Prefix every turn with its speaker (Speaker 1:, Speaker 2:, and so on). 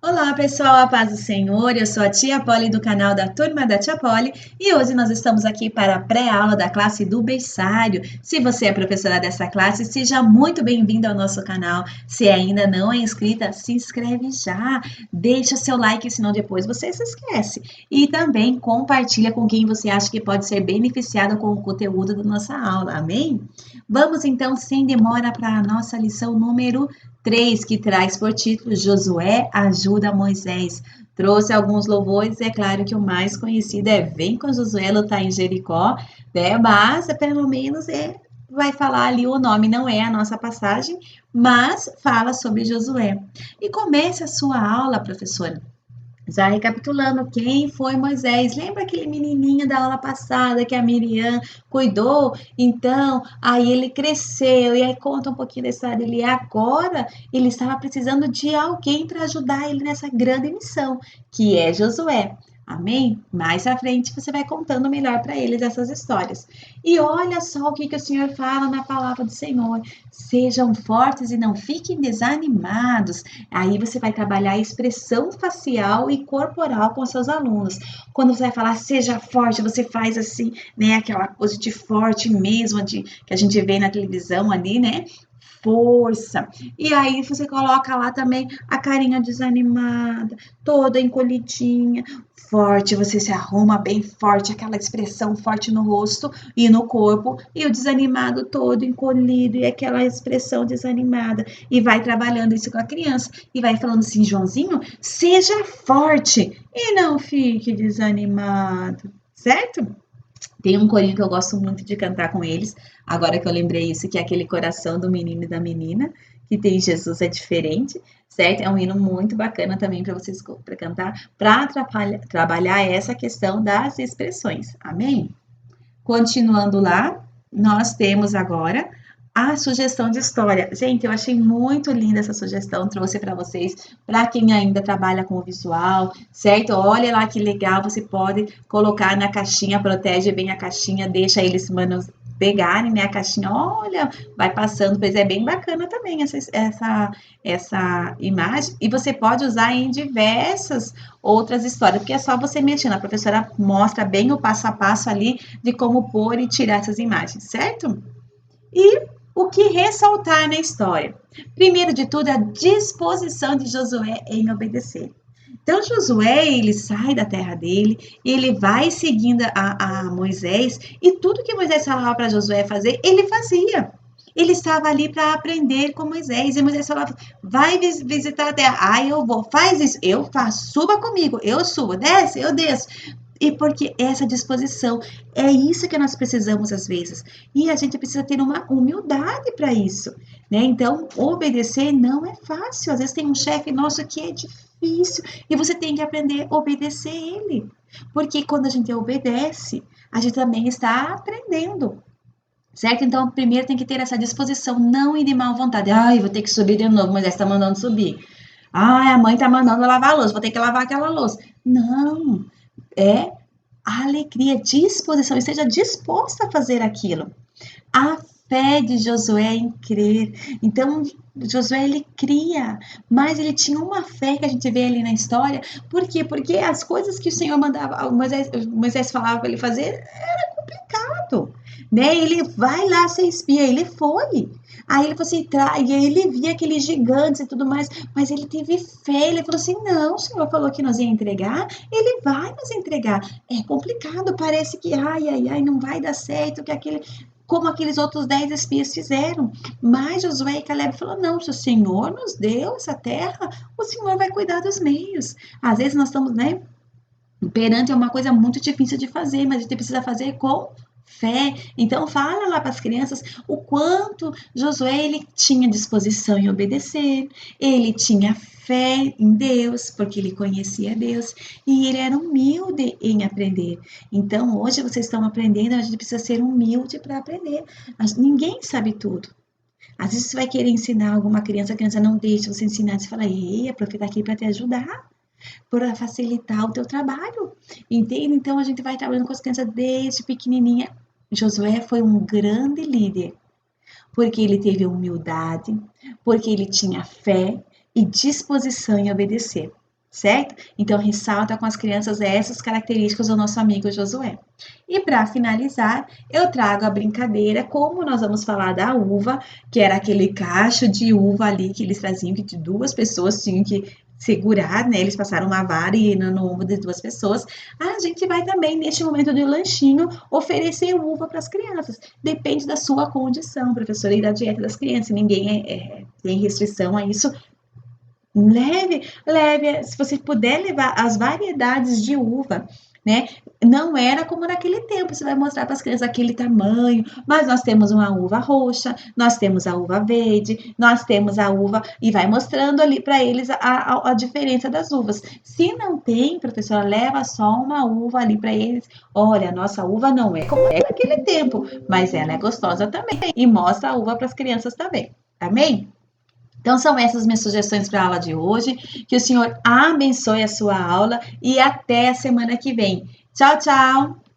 Speaker 1: Olá pessoal, a paz do Senhor, eu sou a tia Polly do canal da Turma da Tia Polly e hoje nós estamos aqui para a pré-aula da classe do berçário. Se você é professora dessa classe, seja muito bem-vindo ao nosso canal. Se ainda não é inscrita, se inscreve já, deixa seu like, senão depois você se esquece. E também compartilha com quem você acha que pode ser beneficiado com o conteúdo da nossa aula, amém? Vamos então, sem demora, para a nossa lição número 3, que traz por título Josué ajuda Moisés. Trouxe alguns louvores, é claro que o mais conhecido é Vem com Josué lutar em Jericó, né? Mas pelo menos vai falar ali o nome, não é a nossa passagem, mas fala sobre Josué. E comece a sua aula, professora. Já recapitulando, quem foi Moisés? Lembra aquele menininho da aula passada que a Miriam cuidou? Então, aí ele cresceu e aí conta um pouquinho da história dele. E agora ele estava precisando de alguém para ajudar ele nessa grande missão, que é Josué. Amém? Mais à frente você vai contando melhor para eles essas histórias. E olha só o que o Senhor fala na palavra do Senhor. Sejam fortes e não fiquem desanimados. Aí você vai trabalhar a expressão facial e corporal com seus alunos. Quando você vai falar seja forte, você faz assim, né, aquela pose de forte mesmo, que a gente vê na televisão ali, né? Força. E aí você coloca lá também a carinha desanimada, toda encolhidinha, forte, você se arruma bem forte, aquela expressão forte no rosto e no corpo, e o desanimado todo encolhido e aquela expressão desanimada. E vai trabalhando isso com a criança e vai falando assim, Joãozinho, seja forte e não fique desanimado, certo? Tem um corinho que eu gosto muito de cantar com eles, agora que eu lembrei isso, que é aquele coração do menino e da menina, que tem Jesus é diferente, certo? É um hino muito bacana também para vocês pra cantar, para trabalhar essa questão das expressões, amém? Continuando lá, nós temos agora a sugestão de história. Gente, eu achei muito linda essa sugestão, trouxe para vocês, para quem ainda trabalha com o visual, certo? Olha lá que legal, você pode colocar na caixinha, protege bem a caixinha, deixa eles pegarem, né, a caixinha, olha, vai passando, pois é bem bacana também essa imagem, e você pode usar em diversas outras histórias, porque é só você mexendo, a professora mostra bem o passo a passo ali de como pôr e tirar essas imagens, certo? E o que ressaltar na história? Primeiro de tudo, a disposição de Josué em obedecer. Então, Josué, ele sai da terra dele, ele vai seguindo a Moisés, e tudo que Moisés falava para Josué fazer, ele fazia. Ele estava ali para aprender com Moisés, e Moisés falava: vai visitar a terra. Ah, eu vou, faz isso, eu faço, suba comigo, eu subo, desce, eu desço. E porque essa disposição, é isso que nós precisamos às vezes. E a gente precisa ter uma humildade para isso, né? Então, obedecer não é fácil. Às vezes tem um chefe nosso que é difícil e você tem que aprender a obedecer ele. Porque quando a gente obedece, a gente também está aprendendo. Certo? Então, primeiro tem que ter essa disposição, não ir de má vontade. Ai, vou ter que subir de novo, Moisés está mandando subir. Ai, a mãe está mandando lavar a louça, vou ter que lavar aquela louça. Não, é a alegria, disposição, esteja disposta a fazer aquilo. A fé de Josué em crer. Então, Josué ele cria, mas ele tinha uma fé que a gente vê ali na história. Por quê? Porque as coisas que o Senhor mandava, Moisés falava para ele fazer, era complicado, né? Ele vai lá ser espia, ele foi. Aí ele falou assim, e aí ele via aqueles gigantes e tudo mais, mas ele teve fé, ele falou assim, não, o Senhor falou que nós ia entregar, ele vai nos entregar. É complicado, parece que, ai, não vai dar certo, que aquele, como aqueles outros 10 espias fizeram. Mas Josué e Caleb falaram, não, se o Senhor nos deu essa terra, o Senhor vai cuidar dos meios. Às vezes nós estamos, né, perante uma coisa muito difícil de fazer, mas a gente precisa fazer com fé. Então fala lá para as crianças o quanto Josué ele tinha disposição em obedecer, ele tinha fé em Deus, porque ele conhecia Deus, e ele era humilde em aprender. Então hoje vocês estão aprendendo, a gente precisa ser humilde para aprender. Ninguém sabe tudo. Às vezes você vai querer ensinar alguma criança, a criança não deixa você ensinar, você fala, ei, a prof está aqui para te ajudar, para facilitar o teu trabalho, entende? Então a gente vai trabalhando com as crianças desde pequenininha. Josué foi um grande líder, porque ele teve humildade, porque ele tinha fé e disposição em obedecer. certo? Então, ressalta com as crianças essas características do nosso amigo Josué. E para finalizar, eu trago a brincadeira, como nós vamos falar da uva, que era aquele cacho de uva ali que eles traziam, que de duas pessoas tinham que segurar, né? Eles passaram uma vara e no ombro de duas pessoas. A gente vai também, neste momento do lanchinho, oferecer uva para as crianças. Depende da sua condição, professora, e da dieta das crianças. Ninguém tem restrição a isso. Leve, se você puder levar as variedades de uva, né? Não era como naquele tempo, você vai mostrar para as crianças aquele tamanho, mas nós temos uma uva roxa, nós temos a uva verde, nós temos a uva, e vai mostrando ali para eles a diferença das uvas. Se não tem, professora, leva só uma uva ali para eles. Olha, a nossa uva não é como naquele tempo, mas ela é gostosa também. E mostra a uva para as crianças também. Amém? Então, são essas minhas sugestões para a aula de hoje. Que o Senhor abençoe a sua aula e até a semana que vem. Tchau, tchau!